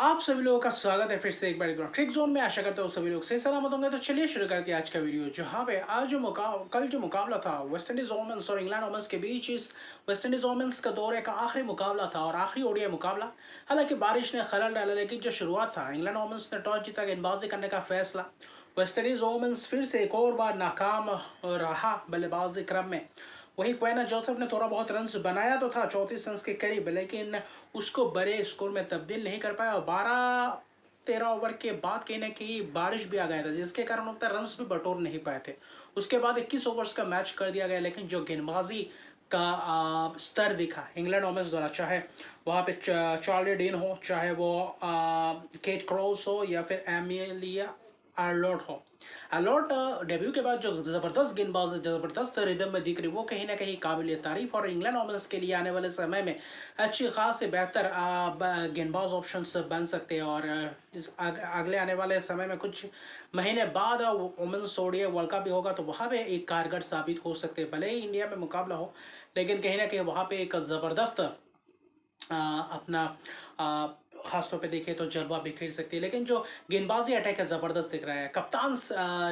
आप सभी लोगों का स्वागत है फिर से एक बार क्रिक जोन में। आशा करता हूँ सभी लोग सही सलामत होंगे। तो चलिए शुरू करते हैं आज का वीडियो, जहाँ पे आज कल जो मुकाबला था वेस्ट इंडीज वोमेंस और इंग्लैंड वोमेंस के बीच, इस वेस्ट इंडीज वोमेंस का दौरे का आखिरी मुकाबला था और आखिरी ओडीआई मुकाबला। हालांकि बारिश ने खलल डाला, लेकिन जो शुरुआत था, इंग्लैंड वोमेंस ने टॉस जीता, गेंदबाजी करने का फैसला। वेस्ट इंडीज वोमेंस फिर से एक और बार नाकाम रहा बल्लेबाजी क्रम में। वही क्वेना जोसेफ ने थोड़ा बहुत रन बनाया तो था, 34 रन के करीब, लेकिन उसको बड़े स्कोर में तब्दील नहीं कर पाया। और 12-13 ओवर के बाद कहीं ना कहीं बारिश भी आ गया था, जिसके कारण उतना रन भी बटोर नहीं पाए थे। उसके बाद 21 ओवर्स का मैच कर दिया गया, लेकिन जो गेंदबाजी का स्तर दिखा इंग्लैंड वोमेंस द्वारा, चाहे वहाँ पे चार्ली डीन हो, चाहे वो केट क्रॉस हो, या फिर एमिलिया आर्लॉट हो। आर्लॉट डेब्यू के बाद जो जबरदस्त गेंदबाज, जबरदस्त रिदम में दिख रही, वो कहीं ना कहीं काबिल तारीफ। और इंग्लैंड वोमेंस के लिए आने वाले समय में अच्छी खासी बेहतर गेंदबाज ऑप्शंस बन सकते हैं। और इस अगले आने वाले समय में कुछ महीने बाद वोमेंस ओडीआई वर्ल्ड कप भी होगा, तो वहाँ पे एक कारगर साबित हो सकते हैं। भले ही इंडिया में मुकाबला हो, लेकिन कहीं ना कहीं वहाँ पे एक ज़बरदस्त अपना खासतौर पे देखें तो जलवा बिखेर सकती है। लेकिन जो गेंदबाजी अटैक है ज़बरदस्त दिख रहा है। कप्तान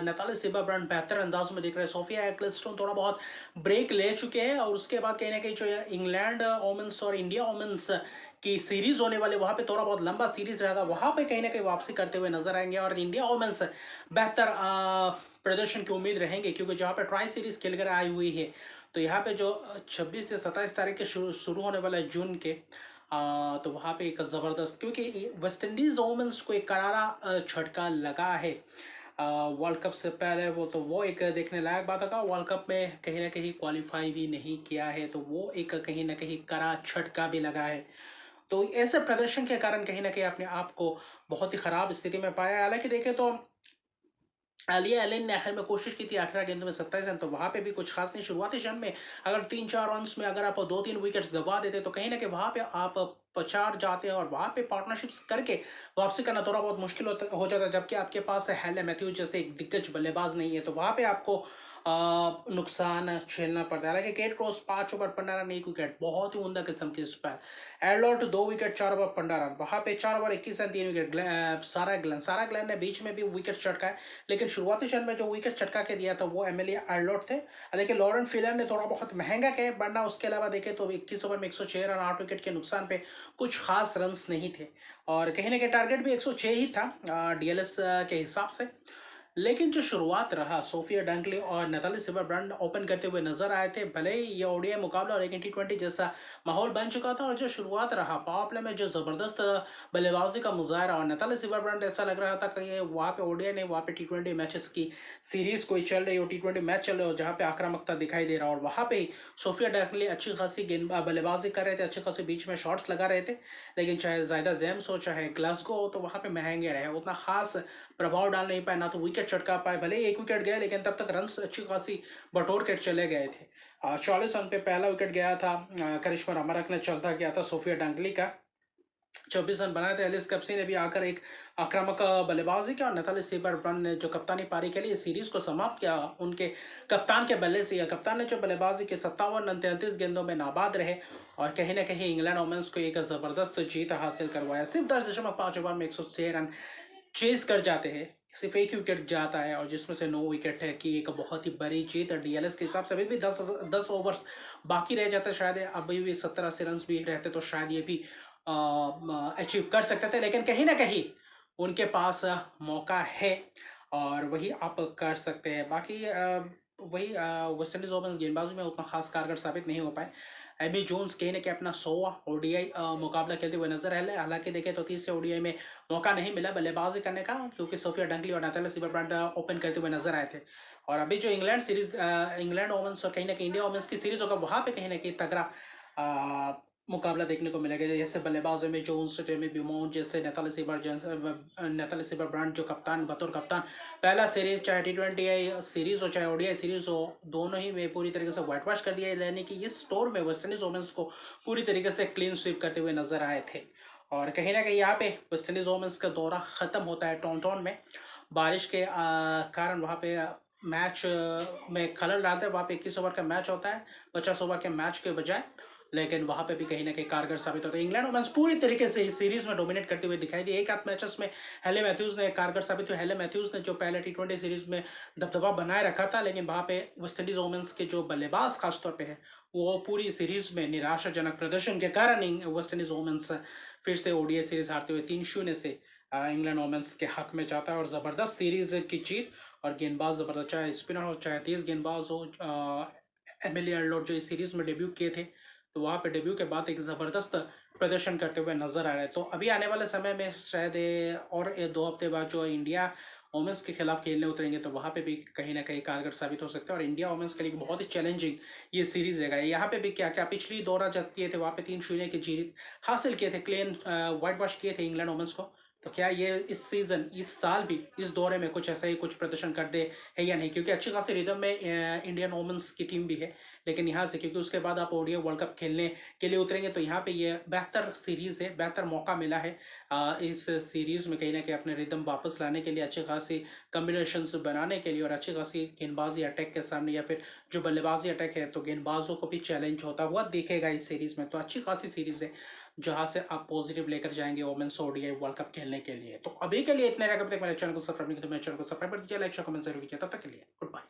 नताली सिबर्ब्रांड बेहतर अंदाज में दिख रहे हैं। सोफिया एक्लेस्टोन थोड़ा बहुत ब्रेक ले चुके हैं, और उसके बाद कहीं ना कहीं जो इंग्लैंड वोमेंस और इंडिया वोमेंस की सीरीज होने वाली, वहाँ पे थोड़ा बहुत लंबा सीरीज रहेगा, वहाँ पे कहीं ना कहीं वापसी करते हुए नजर आएंगे। और इंडिया वोमेंस बेहतर प्रदर्शन की उम्मीद रहेंगे, क्योंकि जहाँ पे ट्राई सीरीज खेल कर आई हुई है, तो यहाँ पे जो 26 से 27 तारीख के शुरू होने वाला है जून के, तो वहाँ पे एक ज़बरदस्त, क्योंकि वेस्ट इंडीज़ वोमेंस को एक करारा झटका लगा है वर्ल्ड कप से पहले। वो एक देखने लायक बात होगा। वर्ल्ड कप में कहीं ना कहीं क्वालिफाई भी नहीं किया है, तो वो एक कहीं ना कहीं कड़ा झटका भी लगा है। तो ऐसे प्रदर्शन के कारण कहीं ना कहीं अपने आप को बहुत ही ख़राब स्थिति में पाया। हालांकि देखें तो आलिया एलन ने आखिर में कोशिश की थी 18 गेंदों में 27 रन, तो वहाँ पे भी कुछ खास नहीं। शुरुआती क्षण में अगर 3-4 रन में अगर आप 2-3 विकेट्स गवा देते, तो कहीं ना कहीं वहाँ पे आप पछाड़ जाते हैं, और वहाँ पे पार्टनरशिप्स करके वापसी करना थोड़ा बहुत मुश्किल हो जाता है। जबकि आपके पास हेले मैथ्यूज जैसे एक दिग्गज बल्लेबाज नहीं है, तो वहाँ पे आपको नुकसान झेलना पड़ता है। हालांकि Kate Cross 5 over 15 run 1 wicket, बहुत ही उमदा किस्म की स्पेल। एडलॉट 2 विकेट 4 ओवर 15 रन, वहाँ पे 4 over 21 run 3 wicket. Sarah Glenn ने बीच में भी विकेट चटका है, लेकिन शुरुआती क्षण में जो विकेट चटका के दिया था वो एमिलिया आर्लॉट थे। लेकिन लॉरेंट फिलर ने थोड़ा बहुत महंगा किया, वरना उसके अलावा देखें तो 21 ओवर में 106 रन 8 विकेट के नुकसान पे कुछ खास रन्स नहीं थे। और कहीं ना कहीं टारगेट भी 106 ही था डीएलएस के हिसाब से। लेकिन जो शुरुआत रहा, सोफिया डंकली और नताली सिबर्ब्रांड ओपन करते हुए नजर आए थे। भले ही ये ओडीआई मुकाबला और एक T20 जैसा माहौल बन चुका था, और जो शुरुआत रहा पावर प्ले में जो जबरदस्त बल्लेबाजी का मुजाहरा, और नताली सिबर्ब्रांड ऐसा लग रहा था कि ये वहाँ पे ओडीआई नहीं, वहाँ पे T20 मैचेस की सीरीज कोई चल रही हो, T20 मैच चल रहे हो, जहाँ पे आक्रामकता दिखाई दे रहा। और वहाँ पे ही सोफिया डंकली अच्छी खासी गेंद बल्लेबाजी कर रहे थे, अच्छे खासी बीच में शॉट्स लगा रहे थे। लेकिन चाहे जायदा जेम्स हो, चाहे ग्लासगो हो, तो वहाँ पे महंगे रहे, उतना खास प्रभाव डाल नहीं पाए, ना तो विकेट चटका पाए। भले ही एक विकेट गया, लेकिन तब तक रन अच्छी खासी बटोर के चले गए थे। 40 रन पे पहला विकेट गया था, करिश्मा रमारक ने चलता गया था सोफिया डंकली का। 24 रन बनाए थे। एलिस कप्सी ने भी आकर एक आक्रामक बल्लेबाजी किया, और नताली सिबर्ब्रांड ने जो कप्तानी पारी के लिए सीरीज को समाप्त किया, उनके कप्तान के बल्ले से। कप्तान ने जो बल्लेबाजी के 57 रन 33 गेंदों में नाबाद रहे, और कहीं ना कहीं इंग्लैंड वोमेंस को एक जबरदस्त जीत हासिल करवाया। सिर्फ 10.5 ओवर में 106 रन चेज कर जाते हैं, सिर्फ एक ही विकेट जाता है, और जिसमें से 9 विकेट है, कि एक बहुत ही बड़ी जीत है डीएलएस के हिसाब से। अभी भी 10 ओवर्स बाकी रह जाते, शायद अभी भी 70-80 रन भी रहते, तो शायद ये भी अचीव कर सकते थे। लेकिन कहीं ना कहीं उनके पास मौका है, और वही आप कर सकते हैं। बाकी वही वेस्ट इंडीज ओपन्स गेंदबाजी में उतना खास कारगर साबित नहीं हो पाए। एबी जोन्स कहीं ना कहीं अपना 100वां ओडीआई मुकाबला खेलते हुए नजर आए। हालांकि देखें तो 30 से ओडीआई में मौका नहीं मिला बल्लेबाजी करने का, क्योंकि सोफिया डंकली और नताली सिबर्ब्रांड ओपन करते हुए नजर आए थे। और अभी जो इंग्लैंड वोमेंस और कहीं ना कहीं इंडिया वोमेंस की सीरीज होगा, वहाँ पे कहीं ना कहीं तगड़ा मुकाबला देखने को मिलेगा। जैसे बल्लेबाजों में जोन्स, जेमी ब्यूमोंट, जैसे नताली सिबर्ब्रांड जो कप्तान, बतौर कप्तान पहला सीरीज, चाहे T20 सीरीज हो चाहे ओडीआई सीरीज हो, दोनों ही में पूरी तरीके से व्हाइट वॉश कर दिया, यानी कि इस स्टोर में वेस्ट इंडीज वोमेंस को पूरी तरीके से क्लीन स्वीप करते हुए नजर आए थे। और कहीं ना कहीं यहाँ पे वेस्ट इंडीज वोमेंस का दौरा खत्म होता है टॉन्टॉन में। बारिश के कारण वहाँ पे मैच में खलल डालते हैं। वहाँ पे 21 ओवर का मैच होता है 50 ओवर के मैच के बजाय। लेकिन वहाँ पे भी कहीं ना कहीं कारगर साबित होता है। इंग्लैंड वुमेन्स पूरी तरीके से इस सीरीज में डोमिनेट करते हुए दिखाई दी। एक आध मैचेस में हेले मैथ्यूज ने कारगर साबित हुए। हेले मैथ्यूज ने जो पहले T20 सीरीज में दबदबा बनाए रखा था, लेकिन वहाँ पे वेस्ट इंडीज वुमेन्स के जो बल्लेबाज खासतौर पे है वो पूरी सीरीज में निराशाजनक प्रदर्शन के कारण ही वेस्ट इंडीज वुमेन्स फिर से ओडीआई सीरीज हारते हुए 3-0 से इंग्लैंड वुमेन्स के हक में जाता है। और ज़बरदस्त सीरीज की जीत, और गेंदबाज ज़बरदस्त, चाहे स्पिनर हो चाहे तेज गेंदबाज हो। एमिली अर्नोल्ड जो इस सीरीज में डेब्यू किए थे, तो वहाँ पे डेब्यू के बाद एक ज़बरदस्त प्रदर्शन करते हुए नजर आ रहे हैं। तो अभी आने वाले समय में शायद और 2 हफ्ते बाद जो इंडिया वुमेन्स के खिलाफ खेलने उतरेंगे, तो वहाँ पे भी कहीं ना कहीं कारगर साबित हो सकता है। और इंडिया वुमेन्स के लिए बहुत ही चैलेंजिंग ये सीरीज रहेगा। यहाँ पे भी क्या क्या पिछली दौरा जब किए थे वहाँ पे 3-0 की जीत हासिल किए थे, क्लीन वाइट वॉश किए थे इंग्लैंड वुमेन्स को। तो क्या ये इस सीजन, इस साल भी इस दौरे में कुछ ऐसा ही कुछ प्रदर्शन कर दे है या नहीं? क्योंकि अच्छी खासी रिदम में इंडियन वुमेन्स की टीम भी है, लेकिन यहाँ से क्योंकि उसके बाद आप ओडीआई वर्ल्ड कप खेलने के लिए उतरेंगे, तो यहाँ पे ये बेहतर सीरीज है, बेहतर मौका मिला है इस सीरीज में कहीं ना कहीं अपने रिदम वापस लाने के लिए, अच्छी खासी कम्बिनेशन बनाने के लिए, और अच्छी खासी गेंदबाजी अटैक के सामने या फिर जो बल्लेबाजी अटैक है, तो गेंदबाजों को भी चैलेंज होता हुआ दिखेगा इस सीरीज में। तो अच्छी खासी सीरीज है जहां से आप पॉजिटिव लेकर जाएंगे वोमेन्स ओडीआई वर्ल्ड कप खेलने के लिए। तो अभी के लिए इतने, अगर तक मेरे चैनल को सब्सक्राइब नहीं किया तो मेरे चैनल को सब्सक्राइब कर दीजिए, लाइक शेयर कमेंट जरूर कीजिए। तब तक के लिए गुड बाय।